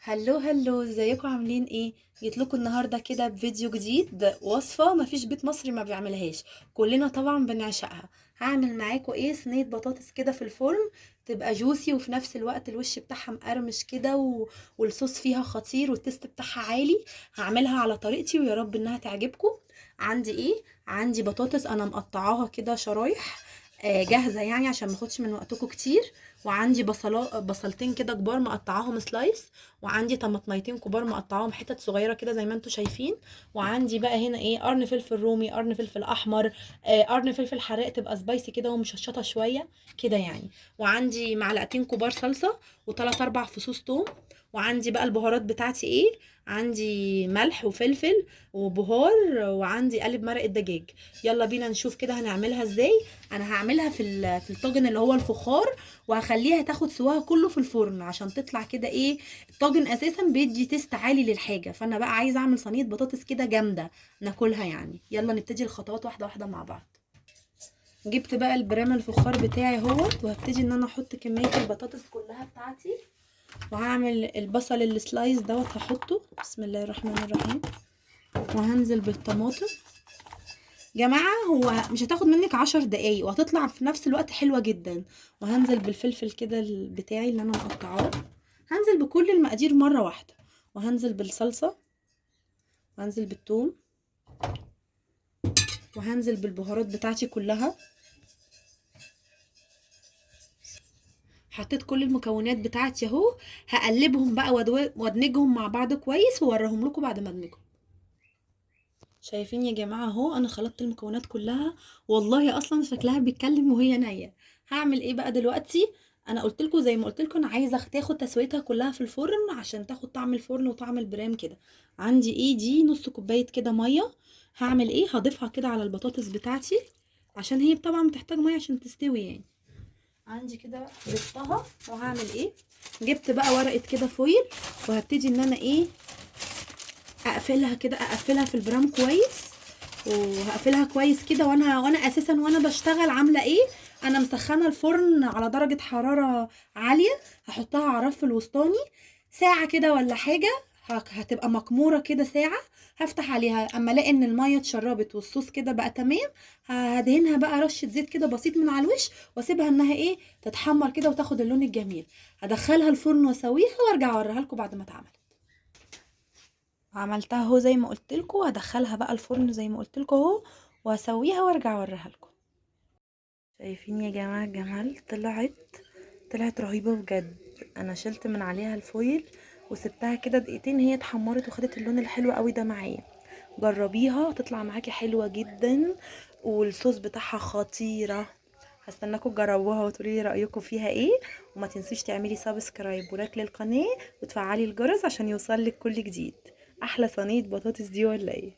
هلو هلو، ازيكم عاملين ايه؟ جيت لكم النهارده كده بفيديو جديد، وصفه مفيش بيت مصري ما بيعملهاش. كلنا طبعا بنعشقها. هعمل معاكم ايه؟ صينيه بطاطس كده في الفرن، تبقى جوسي وفي نفس الوقت الوش بتاعها مقرمش كده والصوص فيها خطير والتست بتاعها عالي. هعملها على طريقتي ويا رب انها تعجبكم. عندي ايه؟ عندي بطاطس انا مقطعاها كده شرايح، جاهزه يعني عشان ما اخدش من وقتكم كتير. وعندي بصلتين كده كبار مقطعاهم سلايس. وعندي طماطميتين كبار مقطعاهم حتت صغيره كده زي ما انتم شايفين. وعندي بقى هنا ايه؟ قرن فلفل رومي، قرن فلفل احمر، قرن فلفل حراق تبقى سبايسي كده ومشطشطه شويه كده يعني. وعندي معلقتين كبار صلصه وثلاث اربع فصوص توم. وعندي بقى البهارات بتاعتي ايه؟ عندي ملح وفلفل وبهار، وعندي قالب مرق الدجاج. يلا بينا نشوف كده هنعملها ازاي. انا هعملها في الطاجن اللي هو الفخار، وهخليها تاخد سواها كله في الفرن عشان تطلع كده ايه. الطاجن اساسا بيدي تيست عالي للحاجه، فانا بقى عايزه اعمل صينيه بطاطس كده جامده ناكلها يعني. يلا نبتدي الخطوات واحده واحده مع بعض. جبت بقى البرام الفخار بتاعي اهوت، وهبتدي ان انا احط كميه البطاطس كلها بتاعتي. وهعمل البصل السلايس دوت هحطه، بسم الله الرحمن الرحيم. وهنزل بالطماطم. جماعة هو مش هتاخد منك 10 دقايق وهتطلع في نفس الوقت حلوة جدا. وهنزل بالفلفل كده بتاعي اللي انا مقطعاه. هنزل بكل المقادير مرة واحدة. وهنزل بالصلصة، وهنزل بالثوم، وهنزل بالبهارات بتاعتي كلها. حطيت كل المكونات بتاعتي اهو. هقلبهم بقى وادمجهم مع بعض كويس واوريهم لكم بعد ما ادمجهم. شايفين يا جماعة اهو، انا خلطت المكونات كلها. والله اصلا شكلها بيتكلم وهي نية. هعمل ايه بقى دلوقتي؟ انا قلت لكم زي ما قلت لكم، انا عايزه تاخد تسويتها كلها في الفرن عشان تاخد طعم الفرن وطعم البرام كده. عندي ايه؟ دي نص كوبايه كده ميه. هعمل ايه؟ هضيفها كده على البطاطس بتاعتي عشان هي طبعا بتحتاج ميه عشان تستوي يعني. عندي كده ضفتها. وهعمل ايه؟ جبت بقى ورقه كده فويل، وهبتدي ان انا ايه، اقفلها كده، اقفلها في البرام كويس. وهقفلها كويس كده. وانا اساسا وانا بشتغل عامله ايه؟ انا مسخنه الفرن على درجه حراره عاليه. هحطها على الرف الوسطاني ساعه كده ولا حاجه. هتبقى مكموره كده ساعه. هفتح عليها اما الاقي ان الميه اتشربت والصوص كده بقى تمام. هدهنها بقى رشه زيت كده بسيط من على الوش، واسيبها انها ايه، تتحمر كده وتاخد اللون الجميل. هدخلها الفرن واسويها وارجع اوريها لكم بعد ما اتعملت. عملتها اهو زي ما قلت لكم، هدخلها بقى الفرن زي ما قلت لكم اهو، وهسويها وارجع اوريها لكم. شايفين يا جماعه الجمال؟ طلعت رهيبه بجد. انا شلت من عليها الفويل وسبتها كده دقيقتين، هي اتحمرت وخدت اللون الحلو قوي ده معايا. جربيها هتطلع معاكي حلوه جدا، والصوص بتاعها خطيره. هستناكم تجربوها وتقولي لي رايكم فيها ايه. وما تنسوش تعملي سبسكرايب ولايك للقناه وتفعلي الجرس عشان يوصلك كل جديد. احلى صينيه بطاطس دي ولا ايه؟